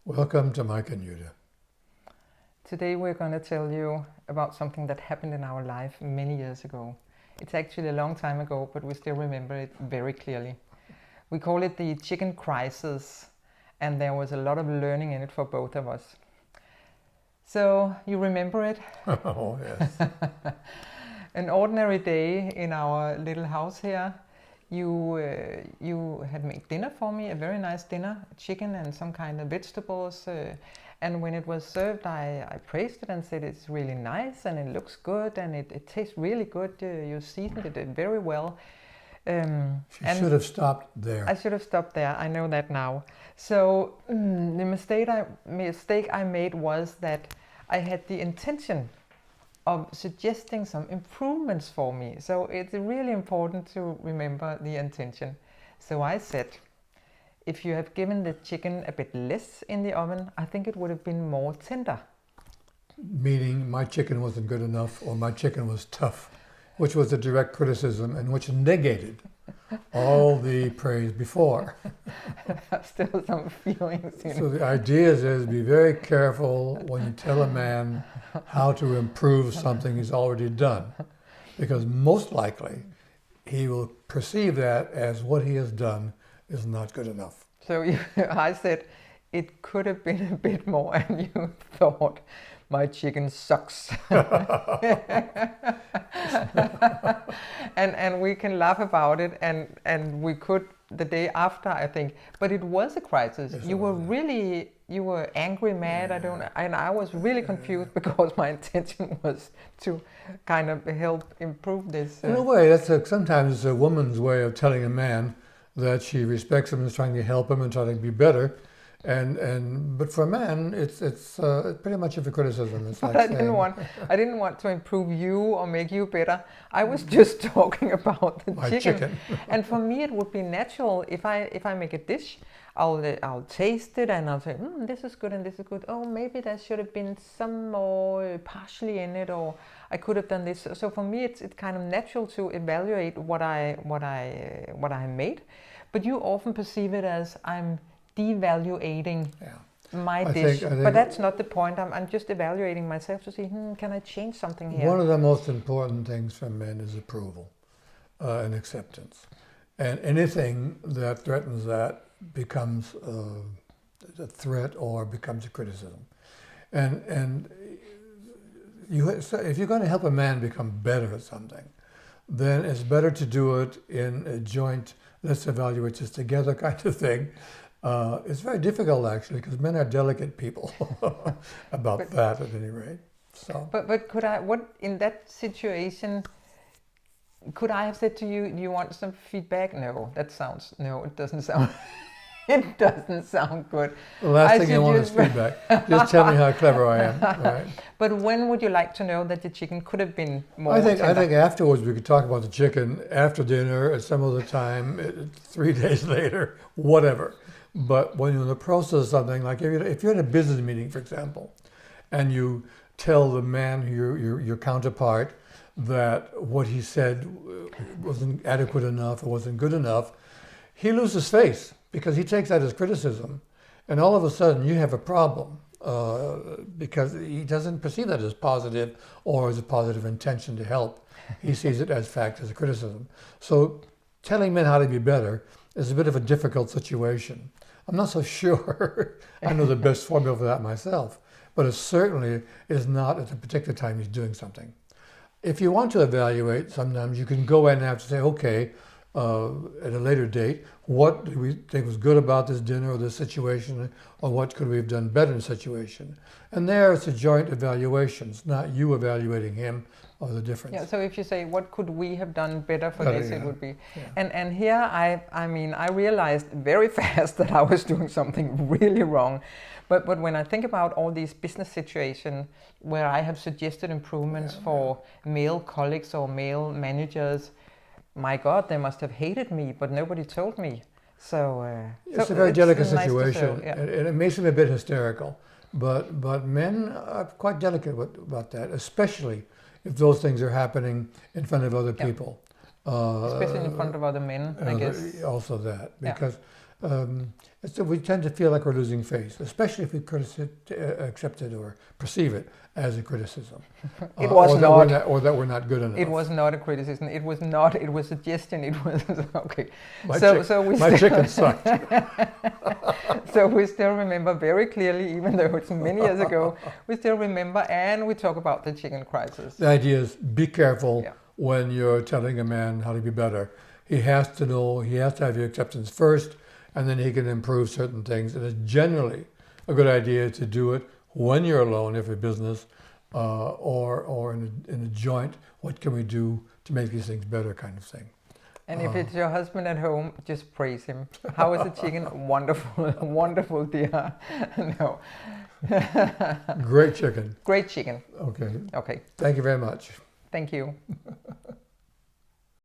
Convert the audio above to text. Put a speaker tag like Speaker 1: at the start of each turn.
Speaker 1: Welcome to Mike&Jytte.
Speaker 2: Today we're going to tell you about something that happened in our life many years ago. It's actually a long time ago, but we still remember it very clearly. We call it the chicken crisis, and there was a lot of learning in it for both of us. So, you remember it?
Speaker 1: Oh, yes.
Speaker 2: An ordinary day in our little house here. You had made dinner for me, a very nice dinner, chicken and some kind of vegetables. And when it was served, I praised it and said it's really nice and it looks good and it tastes really good. You seasoned it very well.
Speaker 1: She should have stopped there.
Speaker 2: I should have stopped there. I know that now. So the mistake I made was that I had the intention of suggesting some improvements for me. So it's really important to remember the intention. So I said, if you have given the chicken a bit less in the oven, I think it would have been more tender.
Speaker 1: Meaning my chicken wasn't good enough or my chicken was tough, which was a direct criticism and which negated all the praise before.
Speaker 2: Still some feelings.
Speaker 1: So the idea is be very careful when you tell a man how to improve something he's already done, because most likely he will perceive that as what he has done is not good enough.
Speaker 2: So I said it could have been a bit more, and you thought my chicken sucks. and we can laugh about it, and we could the day after, I think. But it was a crisis.
Speaker 1: Yes,
Speaker 2: You were angry, mad. And I was really confused because my intention was to kind of help improve this.
Speaker 1: In a way, sometimes it's a woman's way of telling a man that she respects him and is trying to help him and trying to be better. But for a man, it's pretty much of a criticism. It's
Speaker 2: but
Speaker 1: like
Speaker 2: I didn't want to improve you or make you better. I was just talking about the chicken. And for me, it would be natural if I make a dish, I'll taste it and I'll say, this is good and this is good. Oh, maybe there should have been some more parsley in it, or I could have done this. So for me, it's kind of natural to evaluate what I made. But you often perceive it as I'm devaluating my dish. I think, but that's not the point. I'm just evaluating myself to see, can I change something here?
Speaker 1: One of the most important things for men is approval and acceptance. And anything that threatens that becomes a threat or becomes a criticism. And if you're going to help a man become better at something, then it's better to do it in a joint, let's evaluate this together kind of thing. It's very difficult, actually, because men are delicate people about that, at any rate. So.
Speaker 2: But could I? What in that situation? Could I have said to you, "Do you want some feedback?" No, it doesn't sound. It doesn't sound good.
Speaker 1: The last thing you want is feedback. Just tell me how clever I am. Right?
Speaker 2: But when would you like to know that the chicken could have been more tender?
Speaker 1: I think afterwards we could talk about the chicken after dinner at some other time, 3 days later, whatever. But when you're in the process of something, like if you're in a business meeting, for example, and you tell the man, your counterpart, that what he said wasn't adequate enough or wasn't good enough, he loses face because he takes that as criticism. And all of a sudden you have a problem because he doesn't perceive that as positive or as a positive intention to help. He sees it as fact, as a criticism. So telling men how to be better is a bit of a difficult situation. I'm not so sure I know the best formula for that myself, but it certainly is not at a particular time he's doing something. If you want to evaluate, sometimes you can go in and have to say, okay, at a later date, what do we think was good about this dinner or this situation, or what could we have done better in the situation? And there it's a joint evaluation. It's not you evaluating him or the difference.
Speaker 2: Yeah, so if you say, what could we have done better for this, it would be.
Speaker 1: Yeah.
Speaker 2: And here, I realized very fast that I was doing something really wrong. But when I think about all these business situations where I have suggested improvements for male colleagues or male managers, my God, they must have hated me, but nobody told me. So
Speaker 1: it's a very delicate situation,
Speaker 2: nice
Speaker 1: and it makes him a bit hysterical. But men are quite delicate about that, especially if those things are happening in front of other people.
Speaker 2: Especially in front of other men, I guess.
Speaker 1: Also that, because So we tend to feel like we're losing face, especially if we accept it or perceive it as a criticism.
Speaker 2: It was not.
Speaker 1: Or that we're not good enough.
Speaker 2: It was not a criticism. It was not. It was a suggestion. It was okay.
Speaker 1: My chicken sucked.
Speaker 2: So we still remember very clearly, even though it's many years ago, we still remember, and we talk about the chicken crisis.
Speaker 1: The idea is be careful when you're telling a man how to be better. He has to know. He has to have your acceptance first, and then he can improve certain things. And it's generally a good idea to do it when you're alone, if a business, or in a joint. What can we do to make these things better, kind of thing.
Speaker 2: And if it's your husband at home, just praise him. How is the chicken? Wonderful, wonderful, dear. No.
Speaker 1: Great chicken.
Speaker 2: Great chicken.
Speaker 1: Okay.
Speaker 2: Okay.
Speaker 1: Thank you very much.
Speaker 2: Thank you.